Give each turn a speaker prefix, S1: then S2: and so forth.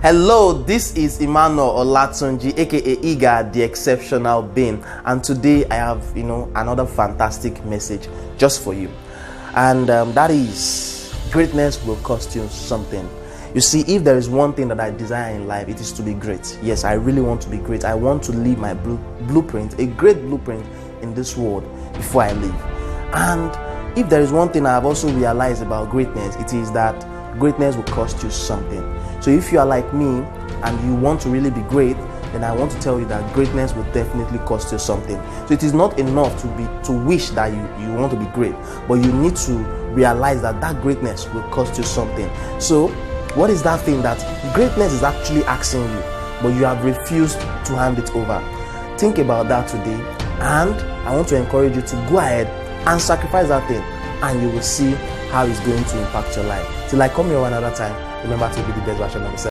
S1: Hello, this is Emmanuel Olatunji, aka Iga, the exceptional being, and today I have another fantastic message just for you, and that is greatness will cost you something. You see, if there is one thing that I desire in life, it is to be great. Yes, I really want to be great. I want to leave my blueprint, a great blueprint in this world before I leave. And if there is one thing I have also realized about greatness, it is that greatness will cost you something. So if you are like me and you want to really be great, then I want to tell you that greatness will definitely cost you something. So it is not enough to wish that you want to be great, but you need to realize that that greatness will cost you something. So what is that thing that greatness is actually asking you, but you have refused to hand it over? Think about that today, and I want to encourage you to go ahead and sacrifice that thing, and you will see how it's going to impact your life. Till I come here another time, remember to be the best version of yourself.